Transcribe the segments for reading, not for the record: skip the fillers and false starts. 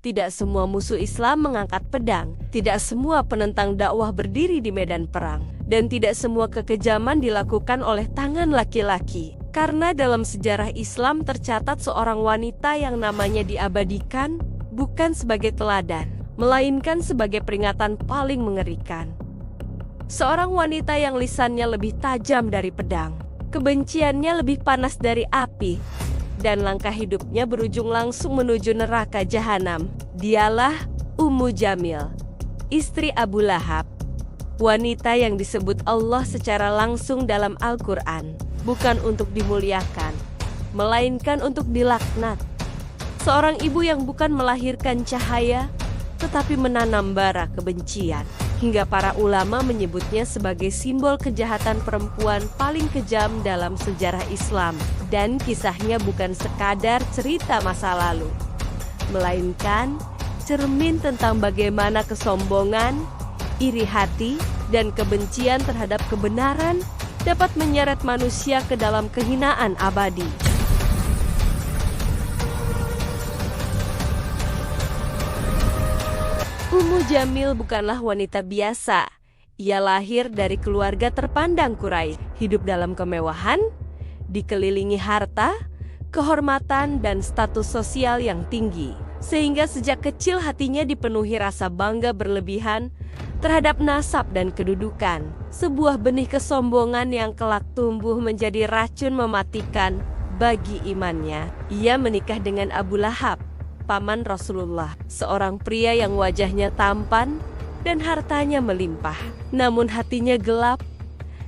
Tidak semua musuh Islam mengangkat pedang, tidak semua penentang dakwah berdiri di medan perang, dan tidak semua kekejaman dilakukan oleh tangan laki-laki. Karena dalam sejarah Islam tercatat seorang wanita yang namanya diabadikan, bukan sebagai teladan, melainkan sebagai peringatan paling mengerikan. Seorang wanita yang lisannya lebih tajam dari pedang, kebenciannya lebih panas dari api, dan langkah hidupnya berujung langsung menuju neraka jahanam. Dialah Ummu Jamil, istri Abu Lahab. Wanita yang disebut Allah secara langsung dalam Al-Quran, bukan untuk dimuliakan, melainkan untuk dilaknat. Seorang ibu yang bukan melahirkan cahaya, tetapi menanam bara kebencian. Hingga para ulama menyebutnya sebagai simbol kejahatan perempuan paling kejam dalam sejarah Islam. Dan kisahnya bukan sekadar cerita masa lalu, melainkan cermin tentang bagaimana kesombongan, iri hati, dan kebencian terhadap kebenaran dapat menyeret manusia ke dalam kehinaan abadi. Ummu Jamil bukanlah wanita biasa. Ia lahir dari keluarga terpandang Quraisy, hidup dalam kemewahan, dikelilingi harta, kehormatan, dan status sosial yang tinggi. Sehingga sejak kecil hatinya dipenuhi rasa bangga berlebihan terhadap nasab dan kedudukan. Sebuah benih kesombongan yang kelak tumbuh menjadi racun mematikan bagi imannya. Ia menikah dengan Abu Lahab, paman Rasulullah, seorang pria yang wajahnya tampan dan hartanya melimpah. Namun hatinya gelap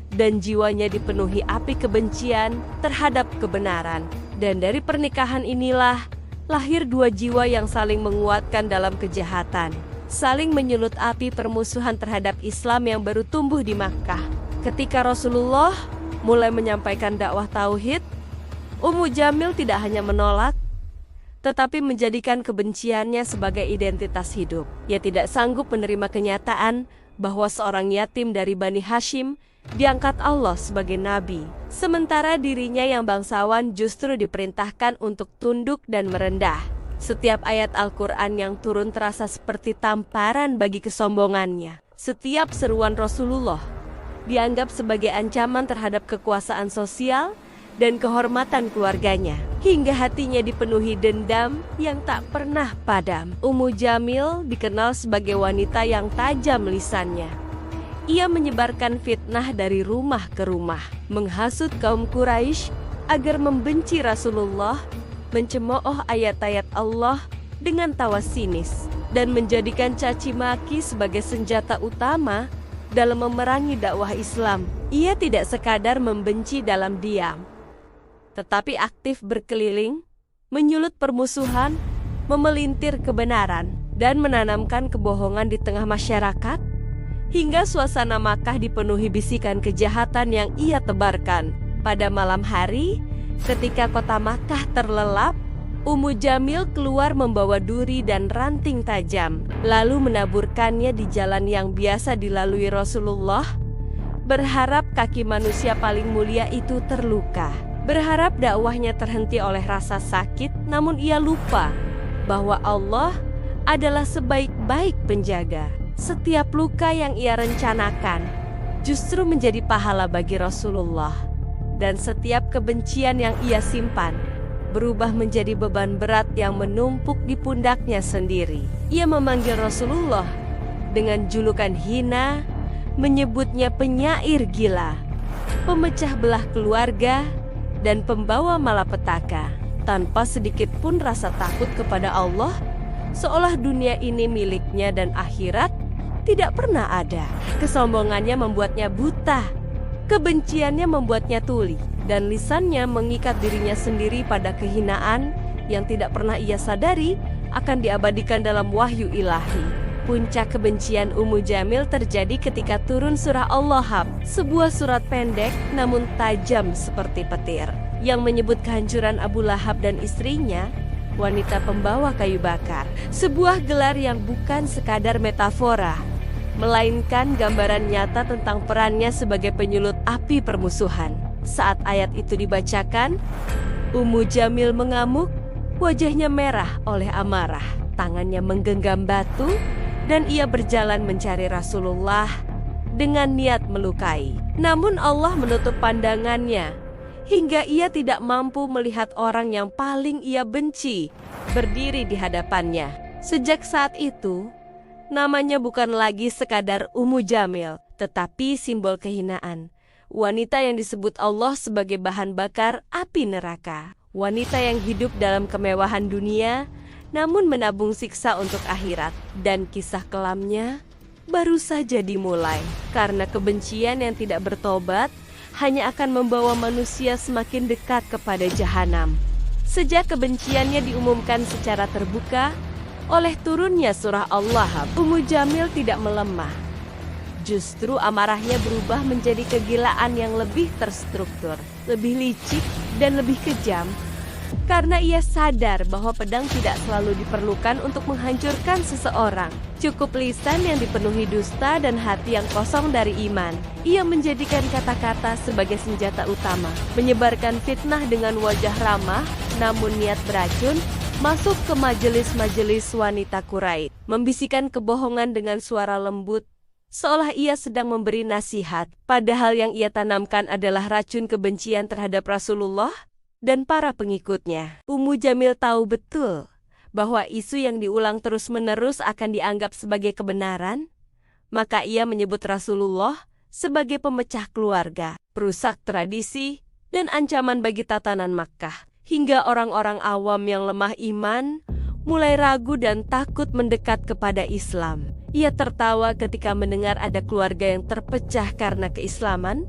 dan jiwanya dipenuhi api kebencian terhadap kebenaran. Dan dari pernikahan inilah lahir dua jiwa yang saling menguatkan dalam kejahatan, saling menyulut api permusuhan terhadap Islam yang baru tumbuh di Makkah. Ketika Rasulullah mulai menyampaikan dakwah tauhid, Ummu Jamil tidak hanya menolak, tetapi menjadikan kebenciannya sebagai identitas hidup. Ia tidak sanggup menerima kenyataan bahwa seorang yatim dari Bani Hashim diangkat Allah sebagai nabi, sementara dirinya yang bangsawan justru diperintahkan untuk tunduk dan merendah. Setiap ayat Al-Quran yang turun terasa seperti tamparan bagi kesombongannya. Setiap seruan Rasulullah dianggap sebagai ancaman terhadap kekuasaan sosial dan kehormatan keluarganya, hingga hatinya dipenuhi dendam yang tak pernah padam. Ummu Jamil dikenal sebagai wanita yang tajam lisannya. Ia menyebarkan fitnah dari rumah ke rumah, menghasut kaum Quraisy agar membenci Rasulullah, mencemooh ayat-ayat Allah dengan tawa sinis, dan menjadikan caci maki sebagai senjata utama dalam memerangi dakwah Islam. Ia tidak sekadar membenci dalam diam, tetapi aktif berkeliling, menyulut permusuhan, memelintir kebenaran, dan menanamkan kebohongan di tengah masyarakat, hingga suasana Makkah dipenuhi bisikan kejahatan yang ia tebarkan. Pada malam hari, ketika kota Makkah terlelap, Ummu Jamil keluar membawa duri dan ranting tajam, lalu menaburkannya di jalan yang biasa dilalui Rasulullah, berharap kaki manusia paling mulia itu terluka. Berharap dakwahnya terhenti oleh rasa sakit, namun ia lupa bahwa Allah adalah sebaik-baik penjaga. Setiap luka yang ia rencanakan justru menjadi pahala bagi Rasulullah, dan setiap kebencian yang ia simpan berubah menjadi beban berat yang menumpuk di pundaknya sendiri. Ia memanggil Rasulullah dengan julukan hina, menyebutnya penyair gila, pemecah belah keluarga, dan pembawa malapetaka. Tanpa sedikit pun rasa takut kepada Allah, seolah dunia ini miliknya dan akhirat tidak pernah ada. Kesombongannya membuatnya buta, kebenciannya membuatnya tuli, dan lisannya mengikat dirinya sendiri pada kehinaan yang tidak pernah ia sadari akan diabadikan dalam wahyu ilahi. Puncak kebencian Ummu Jamil terjadi ketika turun surah Al-Lahab, sebuah surat pendek namun tajam seperti petir, yang menyebut kehancuran Abu Lahab dan istrinya, wanita pembawa kayu bakar. Sebuah gelar yang bukan sekadar metafora, melainkan gambaran nyata tentang perannya sebagai penyulut api permusuhan. Saat ayat itu dibacakan, Ummu Jamil mengamuk, wajahnya merah oleh amarah. tangannya menggenggam batu dan ia berjalan mencari Rasulullah dengan niat melukai. Namun Allah menutup pandangannya hingga ia tidak mampu melihat orang yang paling ia benci berdiri di hadapannya. Sejak saat itu, namanya bukan lagi sekadar Ummu Jamil, tetapi simbol kehinaan. Wanita yang disebut Allah sebagai bahan bakar api neraka. Wanita yang hidup dalam kemewahan dunia, namun menabung siksa untuk akhirat. Dan kisah kelamnya baru saja dimulai. Karena kebencian yang tidak bertobat hanya akan membawa manusia semakin dekat kepada jahanam. Sejak kebenciannya diumumkan secara terbuka oleh turunnya surah Allah, Ummu Jamil tidak melemah. Justru amarahnya berubah menjadi kegilaan yang lebih terstruktur, lebih licik, dan lebih kejam. Karena ia sadar bahwa pedang tidak selalu diperlukan untuk menghancurkan seseorang. Cukup lisan yang dipenuhi dusta dan hati yang kosong dari iman. Ia menjadikan kata-kata sebagai senjata utama, menyebarkan fitnah dengan wajah ramah, namun niat beracun, masuk ke majelis-majelis wanita Quraisy, membisikkan kebohongan dengan suara lembut, seolah ia sedang memberi nasihat, padahal yang ia tanamkan adalah racun kebencian terhadap Rasulullah dan para pengikutnya. Ummu Jamil tahu betul bahwa isu yang diulang terus-menerus akan dianggap sebagai kebenaran, maka ia menyebut Rasulullah sebagai pemecah keluarga, perusak tradisi, dan ancaman bagi tatanan Makkah. Hingga orang-orang awam yang lemah iman mulai ragu dan takut mendekat kepada Islam. Ia tertawa ketika mendengar ada keluarga yang terpecah karena keislaman.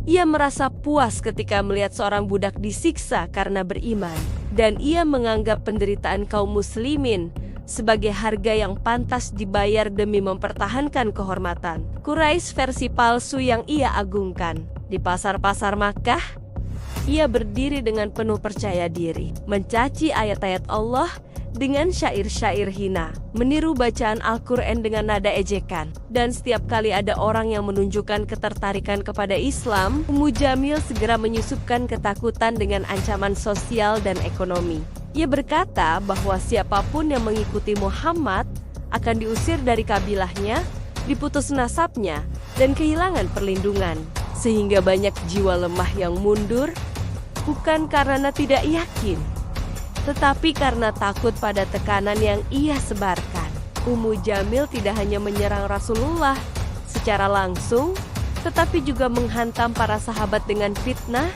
Ia merasa puas ketika melihat seorang budak disiksa karena beriman. Dan ia menganggap penderitaan kaum muslimin sebagai harga yang pantas dibayar demi mempertahankan kehormatan Quraisy versi palsu yang ia agungkan. Di pasar-pasar Makkah, ia berdiri dengan penuh percaya diri, mencaci ayat-ayat Allah dengan syair-syair hina, meniru bacaan Al-Quran dengan nada ejekan. Dan setiap kali ada orang yang menunjukkan ketertarikan kepada Islam, Ummu Jamil segera menyusupkan ketakutan dengan ancaman sosial dan ekonomi. Ia berkata bahwa siapapun yang mengikuti Muhammad akan diusir dari kabilahnya, diputus nasabnya, dan kehilangan perlindungan. Sehingga banyak jiwa lemah yang mundur, bukan karena tidak yakin, tetapi karena takut pada tekanan yang ia sebarkan. Ummu Jamil tidak hanya menyerang Rasulullah secara langsung, tetapi juga menghantam para sahabat dengan fitnah.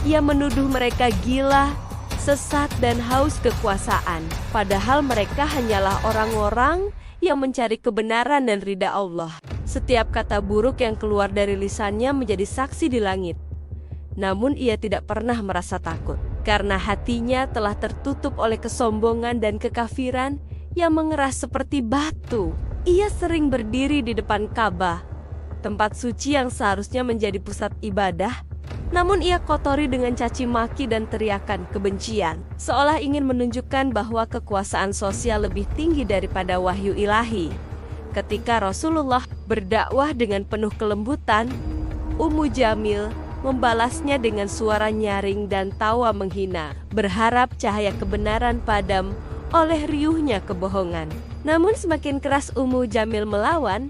Ia menuduh mereka gila, sesat, dan haus kekuasaan. Padahal mereka hanyalah orang-orang yang mencari kebenaran dan ridha Allah. Setiap kata buruk yang keluar dari lisannya menjadi saksi di langit. Namun ia tidak pernah merasa takut, karena hatinya telah tertutup oleh kesombongan dan kekafiran yang mengeras seperti batu. Ia sering berdiri di depan Ka'bah, tempat suci yang seharusnya menjadi pusat ibadah, namun ia kotori dengan caci maki dan teriakan kebencian, seolah ingin menunjukkan bahwa kekuasaan sosial lebih tinggi daripada wahyu ilahi. Ketika Rasulullah berdakwah dengan penuh kelembutan, Ummu Jamil membalasnya dengan suara nyaring dan tawa menghina, berharap cahaya kebenaran padam oleh riuhnya kebohongan. Namun semakin keras Ummu Jamil melawan,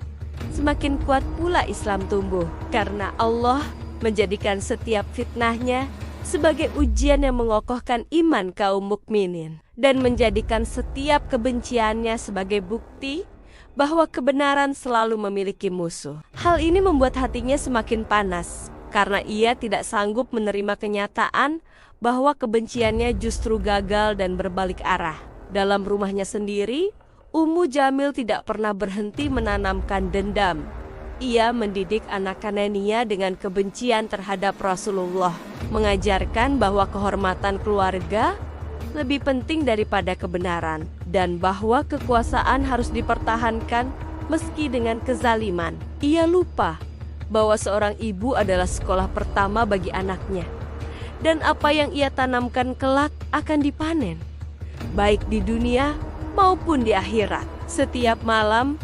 semakin kuat pula Islam tumbuh, karena Allah menjadikan setiap fitnahnya sebagai ujian yang mengokohkan iman kaum mukminin, dan menjadikan setiap kebenciannya sebagai bukti bahwa kebenaran selalu memiliki musuh. Hal ini membuat hatinya semakin panas, karena ia tidak sanggup menerima kenyataan bahwa kebenciannya justru gagal dan berbalik arah. Dalam rumahnya sendiri, Ummu Jamil tidak pernah berhenti menanamkan dendam. Ia mendidik anak kanania dengan kebencian terhadap Rasulullah, mengajarkan bahwa kehormatan keluarga lebih penting daripada kebenaran, dan bahwa kekuasaan harus dipertahankan meski dengan kezaliman. Ia lupa bahwa seorang ibu adalah sekolah pertama bagi anaknya, dan apa yang ia tanamkan kelak akan dipanen, baik di dunia maupun di akhirat. Setiap malam,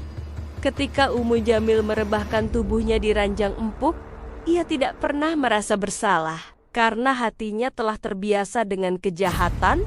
ketika Ummu Jamil merebahkan tubuhnya di ranjang empuk, ia tidak pernah merasa bersalah, karena hatinya telah terbiasa dengan kejahatan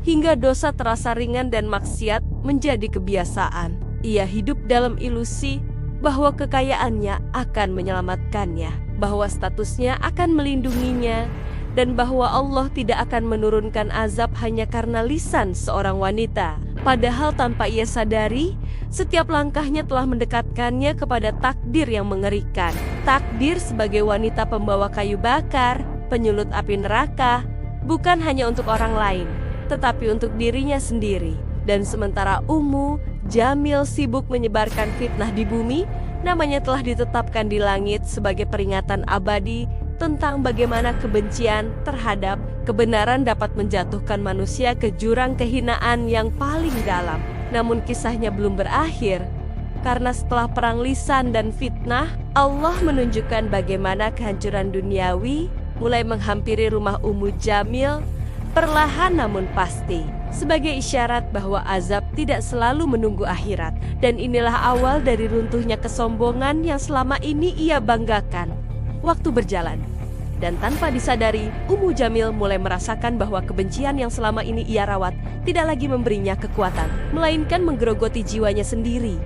hingga dosa terasa ringan dan maksiat menjadi kebiasaan. Ia hidup dalam ilusi bahwa kekayaannya akan menyelamatkannya, bahwa statusnya akan melindunginya, dan bahwa Allah tidak akan menurunkan azab hanya karena lisan seorang wanita. Padahal tanpa ia sadari, setiap langkahnya telah mendekatkannya kepada takdir yang mengerikan. Takdir sebagai wanita pembawa kayu bakar, penyulut api neraka, bukan hanya untuk orang lain, tetapi untuk dirinya sendiri. Dan sementara Ummu Jamil sibuk menyebarkan fitnah di bumi, namanya telah ditetapkan di langit sebagai peringatan abadi tentang bagaimana kebencian terhadap kebenaran dapat menjatuhkan manusia ke jurang kehinaan yang paling dalam. Namun kisahnya belum berakhir, karena setelah perang lisan dan fitnah, Allah menunjukkan bagaimana kehancuran duniawi mulai menghampiri rumah Ummu Jamil, perlahan namun pasti, sebagai isyarat bahwa azab tidak selalu menunggu akhirat. Dan inilah awal dari runtuhnya kesombongan yang selama ini ia banggakan. Waktu berjalan, dan tanpa disadari, Ummu Jamil mulai merasakan bahwa kebencian yang selama ini ia rawat tidak lagi memberinya kekuatan, melainkan menggerogoti jiwanya sendiri.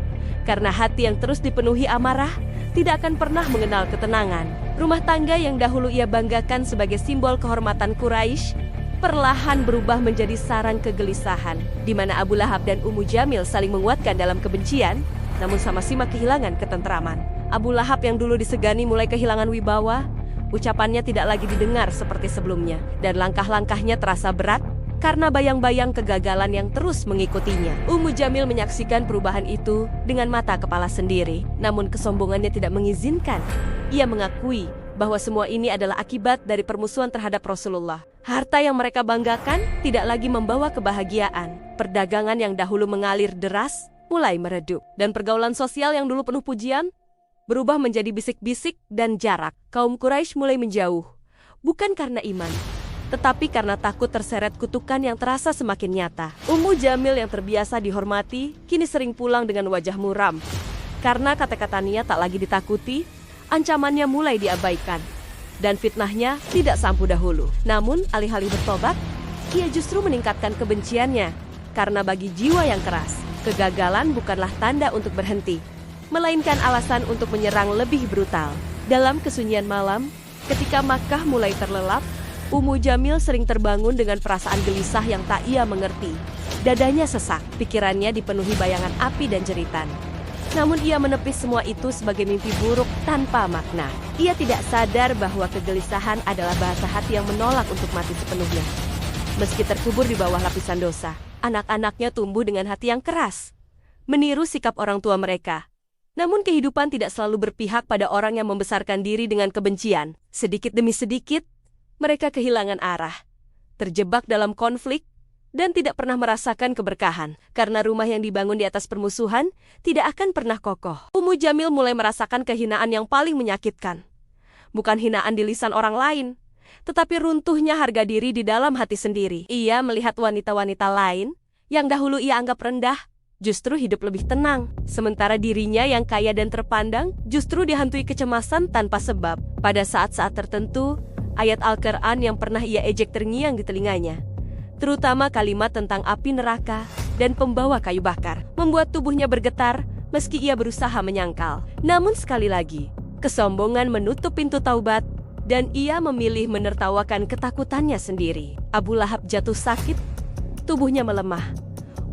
Karena hati yang terus dipenuhi amarah tidak akan pernah mengenal ketenangan. Rumah tangga yang dahulu ia banggakan sebagai simbol kehormatan Quraisy perlahan berubah menjadi sarang kegelisahan, di mana Abu Lahab dan Ummu Jamil saling menguatkan dalam kebencian, namun sama-sama kehilangan ketentraman. Abu Lahab yang dulu disegani mulai kehilangan wibawa, ucapannya tidak lagi didengar seperti sebelumnya, dan langkah-langkahnya terasa berat karena bayang-bayang kegagalan yang terus mengikutinya. Ummu Jamil menyaksikan perubahan itu dengan mata kepala sendiri, namun kesombongannya tidak mengizinkan. Ia mengakui bahwa semua ini adalah akibat dari permusuhan terhadap Rasulullah. Harta yang mereka banggakan tidak lagi membawa kebahagiaan. Perdagangan yang dahulu mengalir deras mulai meredup, dan pergaulan sosial yang dulu penuh pujian berubah menjadi bisik-bisik dan jarak. Kaum Quraisy mulai menjauh, bukan karena iman, tetapi karena takut terseret kutukan yang terasa semakin nyata. Ummu Jamil yang terbiasa dihormati, kini sering pulang dengan wajah muram. Karena kata-katanya tak lagi ditakuti, ancamannya mulai diabaikan, dan fitnahnya tidak sampu dahulu. Namun, alih-alih bertobat, ia justru meningkatkan kebenciannya. Karena bagi jiwa yang keras, kegagalan bukanlah tanda untuk berhenti, melainkan alasan untuk menyerang lebih brutal. Dalam kesunyian malam, ketika Makkah mulai terlelap, Ummu Jamil sering terbangun dengan perasaan gelisah yang tak ia mengerti. Dadanya sesak, pikirannya dipenuhi bayangan api dan jeritan. Namun ia menepis semua itu sebagai mimpi buruk tanpa makna. Ia tidak sadar bahwa kegelisahan adalah bahasa hati yang menolak untuk mati sepenuhnya. Meski terkubur di bawah lapisan dosa, anak-anaknya tumbuh dengan hati yang keras, meniru sikap orang tua mereka. Namun kehidupan tidak selalu berpihak pada orang yang membesarkan diri dengan kebencian. Sedikit demi sedikit, mereka kehilangan arah, terjebak dalam konflik, dan tidak pernah merasakan keberkahan. Karena rumah yang dibangun di atas permusuhan tidak akan pernah kokoh. Ummu Jamil mulai merasakan kehinaan yang paling menyakitkan. Bukan hinaan di lisan orang lain, tetapi runtuhnya harga diri di dalam hati sendiri. Ia melihat wanita-wanita lain yang dahulu ia anggap rendah, justru hidup lebih tenang. Sementara dirinya yang kaya dan terpandang justru dihantui kecemasan tanpa sebab. Pada saat-saat tertentu, ayat Al-Quran yang pernah ia ejek terngiang di telinganya, terutama kalimat tentang api neraka dan pembawa kayu bakar, membuat tubuhnya bergetar meski ia berusaha menyangkal. Namun sekali lagi, kesombongan menutup pintu taubat, dan ia memilih menertawakan ketakutannya sendiri. Abu Lahab jatuh sakit, tubuhnya melemah.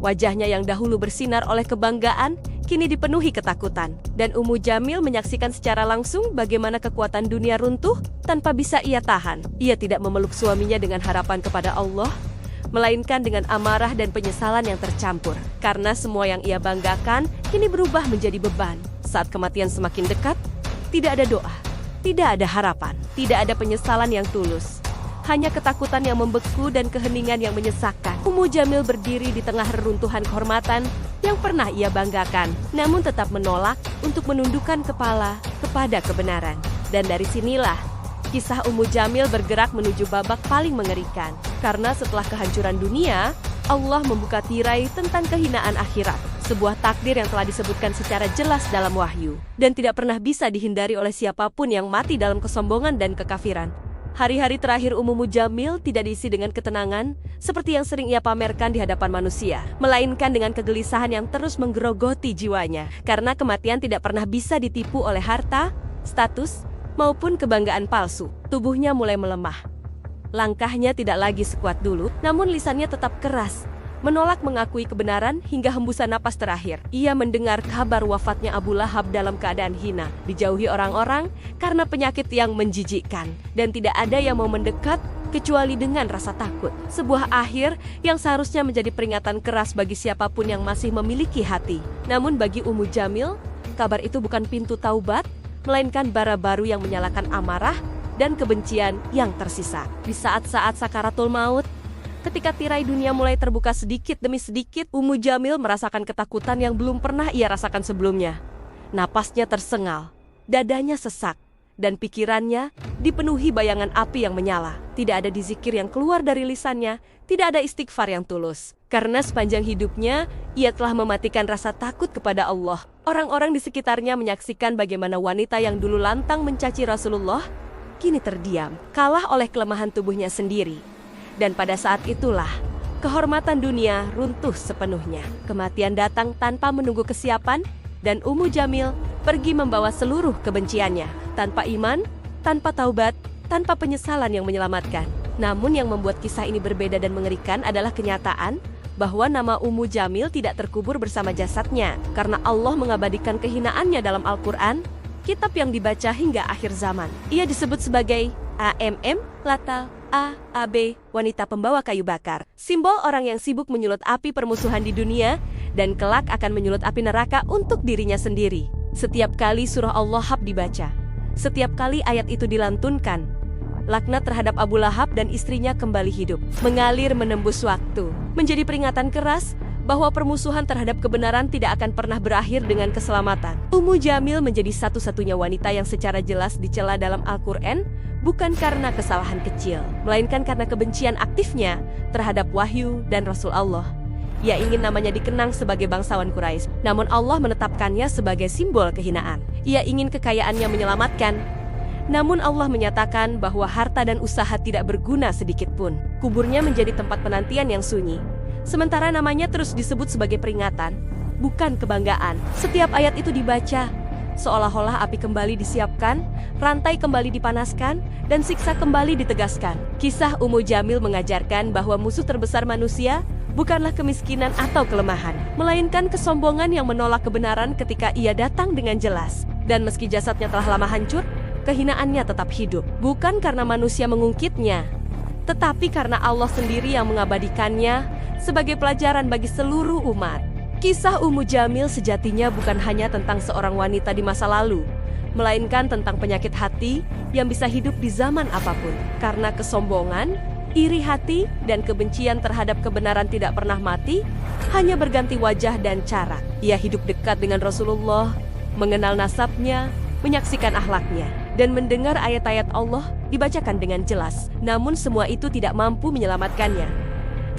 Wajahnya yang dahulu bersinar oleh kebanggaan, kini dipenuhi ketakutan. Dan Ummu Jamil menyaksikan secara langsung bagaimana kekuatan dunia runtuh tanpa bisa ia tahan. Ia tidak memeluk suaminya dengan harapan kepada Allah, melainkan dengan amarah dan penyesalan yang tercampur. Karena semua yang ia banggakan kini berubah menjadi beban. Saat kematian semakin dekat, tidak ada doa, tidak ada harapan, tidak ada penyesalan yang tulus. Hanya ketakutan yang membeku dan keheningan yang menyesakkan. Ummu Jamil berdiri di tengah reruntuhan kehormatan yang pernah ia banggakan, namun tetap menolak untuk menundukkan kepala kepada kebenaran. Dan dari sinilah kisah Ummu Jamil bergerak menuju babak paling mengerikan. Karena setelah kehancuran dunia, Allah membuka tirai tentang kehinaan akhirat. Sebuah takdir yang telah disebutkan secara jelas dalam wahyu, dan tidak pernah bisa dihindari oleh siapapun yang mati dalam kesombongan dan kekafiran. Hari-hari terakhir Ummu Jamil tidak diisi dengan ketenangan seperti yang sering ia pamerkan di hadapan manusia, melainkan dengan kegelisahan yang terus menggerogoti jiwanya. Karena kematian tidak pernah bisa ditipu oleh harta, status, maupun kebanggaan palsu. Tubuhnya mulai melemah. Langkahnya tidak lagi sekuat dulu, namun lisannya tetap keras, menolak mengakui kebenaran hingga hembusan napas terakhir. Ia mendengar kabar wafatnya Abu Lahab dalam keadaan hina, dijauhi orang-orang karena penyakit yang menjijikkan, dan tidak ada yang mau mendekat kecuali dengan rasa takut. Sebuah akhir yang seharusnya menjadi peringatan keras bagi siapapun yang masih memiliki hati. Namun bagi Ummu Jamil, kabar itu bukan pintu taubat, melainkan bara baru yang menyalakan amarah dan kebencian yang tersisa. Di saat-saat sakaratul maut, ketika tirai dunia mulai terbuka sedikit demi sedikit, Ummu Jamil merasakan ketakutan yang belum pernah ia rasakan sebelumnya. Napasnya tersengal, dadanya sesak, dan pikirannya dipenuhi bayangan api yang menyala. Tidak ada zikir yang keluar dari lisannya, tidak ada istighfar yang tulus. Karena sepanjang hidupnya, ia telah mematikan rasa takut kepada Allah. Orang-orang di sekitarnya menyaksikan bagaimana wanita yang dulu lantang mencaci Rasulullah, kini terdiam, kalah oleh kelemahan tubuhnya sendiri. Dan pada saat itulah, kehormatan dunia runtuh sepenuhnya. Kematian datang tanpa menunggu kesiapan, dan Ummu Jamil pergi membawa seluruh kebenciannya. Tanpa iman, tanpa taubat, tanpa penyesalan yang menyelamatkan. Namun yang membuat kisah ini berbeda dan mengerikan adalah kenyataan bahwa nama Ummu Jamil tidak terkubur bersama jasadnya. Karena Allah mengabadikan kehinaannya dalam Al-Quran, kitab yang dibaca hingga akhir zaman. Ia disebut sebagai AMM, Latal, A.A.B, wanita pembawa kayu bakar. Simbol orang yang sibuk menyulut api permusuhan di dunia dan kelak akan menyulut api neraka untuk dirinya sendiri. Setiap kali surah Al-Lahab dibaca, setiap kali ayat itu dilantunkan, laknat terhadap Abu Lahab dan istrinya kembali hidup, mengalir menembus waktu, menjadi peringatan keras bahwa permusuhan terhadap kebenaran tidak akan pernah berakhir dengan keselamatan. Ummu Jamil menjadi satu-satunya wanita yang secara jelas dicela dalam Al-Quran, bukan karena kesalahan kecil, melainkan karena kebencian aktifnya terhadap wahyu dan Rasul Allah. Ia ingin namanya dikenang sebagai bangsawan Quraisy, namun Allah menetapkannya sebagai simbol kehinaan. Ia ingin kekayaannya menyelamatkan, namun Allah menyatakan bahwa harta dan usaha tidak berguna sedikit pun. Kuburnya menjadi tempat penantian yang sunyi, sementara namanya terus disebut sebagai peringatan, bukan kebanggaan. Setiap ayat itu dibaca, seolah-olah api kembali disiapkan, rantai kembali dipanaskan, dan siksa kembali ditegaskan. Kisah Ummu Jamil mengajarkan bahwa musuh terbesar manusia bukanlah kemiskinan atau kelemahan, melainkan kesombongan yang menolak kebenaran ketika ia datang dengan jelas. Dan meski jasadnya telah lama hancur, kehinaannya tetap hidup. Bukan karena manusia mengungkitnya, tetapi karena Allah sendiri yang mengabadikannya sebagai pelajaran bagi seluruh umat. Kisah Ummu Jamil sejatinya bukan hanya tentang seorang wanita di masa lalu, melainkan tentang penyakit hati yang bisa hidup di zaman apapun. Karena kesombongan, iri hati, dan kebencian terhadap kebenaran tidak pernah mati, hanya berganti wajah dan cara. Ia hidup dekat dengan Rasulullah, mengenal nasabnya, menyaksikan akhlaknya, dan mendengar ayat-ayat Allah dibacakan dengan jelas. Namun semua itu tidak mampu menyelamatkannya,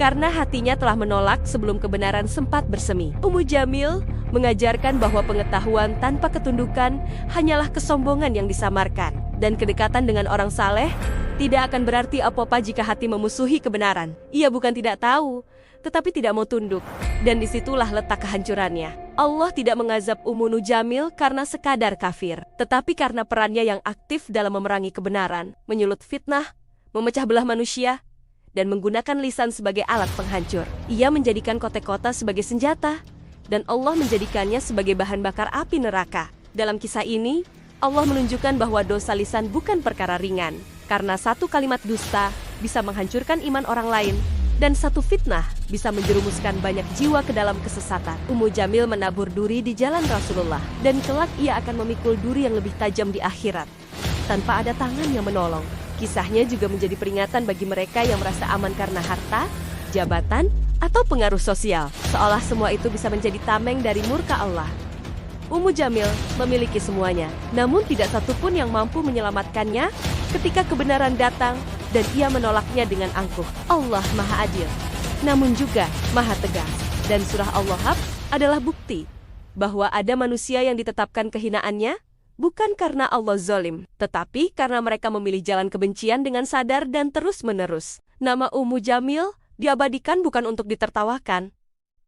karena hatinya telah menolak sebelum kebenaran sempat bersemi. Ummu Jamil mengajarkan bahwa pengetahuan tanpa ketundukan hanyalah kesombongan yang disamarkan, dan kedekatan dengan orang saleh tidak akan berarti apa-apa jika hati memusuhi kebenaran. Ia bukan tidak tahu, tetapi tidak mau tunduk, dan disitulah letak kehancurannya. Allah tidak mengazab Ummu Jamil karena sekadar kafir, tetapi karena perannya yang aktif dalam memerangi kebenaran, menyulut fitnah, memecah belah manusia, dan menggunakan lisan sebagai alat penghancur. Ia menjadikan kota-kota sebagai senjata, dan Allah menjadikannya sebagai bahan bakar api neraka. Dalam kisah ini, Allah menunjukkan bahwa dosa lisan bukan perkara ringan, karena satu kalimat dusta bisa menghancurkan iman orang lain, dan satu fitnah bisa menjerumuskan banyak jiwa ke dalam kesesatan. Ummu Jamil menabur duri di jalan Rasulullah, dan kelak ia akan memikul duri yang lebih tajam di akhirat, tanpa ada tangan yang menolong. Kisahnya juga menjadi peringatan bagi mereka yang merasa aman karena harta, jabatan, atau pengaruh sosial, seolah semua itu bisa menjadi tameng dari murka Allah. Ummu Jamil memiliki semuanya, namun tidak satupun yang mampu menyelamatkannya ketika kebenaran datang, dan ia menolaknya dengan angkuh. Allah Maha Adil, namun juga Maha Tegas, dan surah Al-Lahab adalah bukti bahwa ada manusia yang ditetapkan kehinaannya, bukan karena Allah zalim, tetapi karena mereka memilih jalan kebencian dengan sadar dan terus-menerus. Nama Ummu Jamil diabadikan bukan untuk ditertawakan,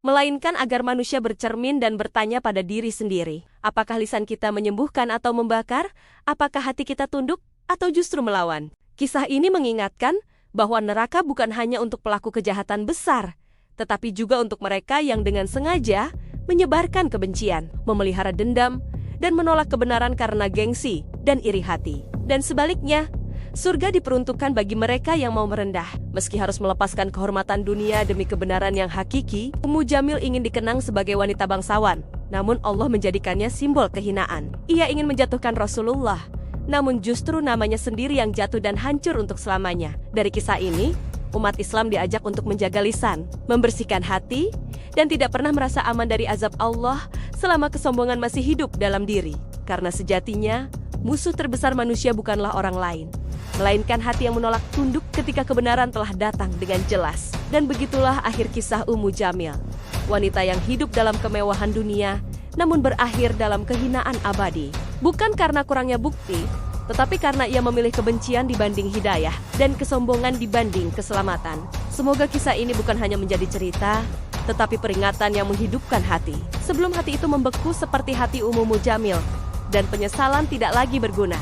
melainkan agar manusia bercermin dan bertanya pada diri sendiri. Apakah lisan kita menyembuhkan atau membakar? Apakah hati kita tunduk atau justru melawan? Kisah ini mengingatkan bahwa neraka bukan hanya untuk pelaku kejahatan besar, tetapi juga untuk mereka yang dengan sengaja menyebarkan kebencian, memelihara dendam, dan menolak kebenaran karena gengsi dan iri hati. Dan sebaliknya, surga diperuntukkan bagi mereka yang mau merendah. Meski harus melepaskan kehormatan dunia demi kebenaran yang hakiki, Ummu Jamil ingin dikenang sebagai wanita bangsawan. Namun Allah menjadikannya simbol kehinaan. Ia ingin menjatuhkan Rasulullah, namun justru namanya sendiri yang jatuh dan hancur untuk selamanya. Dari kisah ini, umat Islam diajak untuk menjaga lisan, membersihkan hati, dan tidak pernah merasa aman dari azab Allah selama kesombongan masih hidup dalam diri. Karena sejatinya, musuh terbesar manusia bukanlah orang lain, melainkan hati yang menolak tunduk ketika kebenaran telah datang dengan jelas. Dan begitulah akhir kisah Ummu Jamil, wanita yang hidup dalam kemewahan dunia, namun berakhir dalam kehinaan abadi. Bukan karena kurangnya bukti, tetapi karena ia memilih kebencian dibanding hidayah, dan kesombongan dibanding keselamatan. Semoga kisah ini bukan hanya menjadi cerita, tetapi peringatan yang menghidupkan hati. Sebelum hati itu membeku seperti hati Ummu Jamil, dan penyesalan tidak lagi berguna.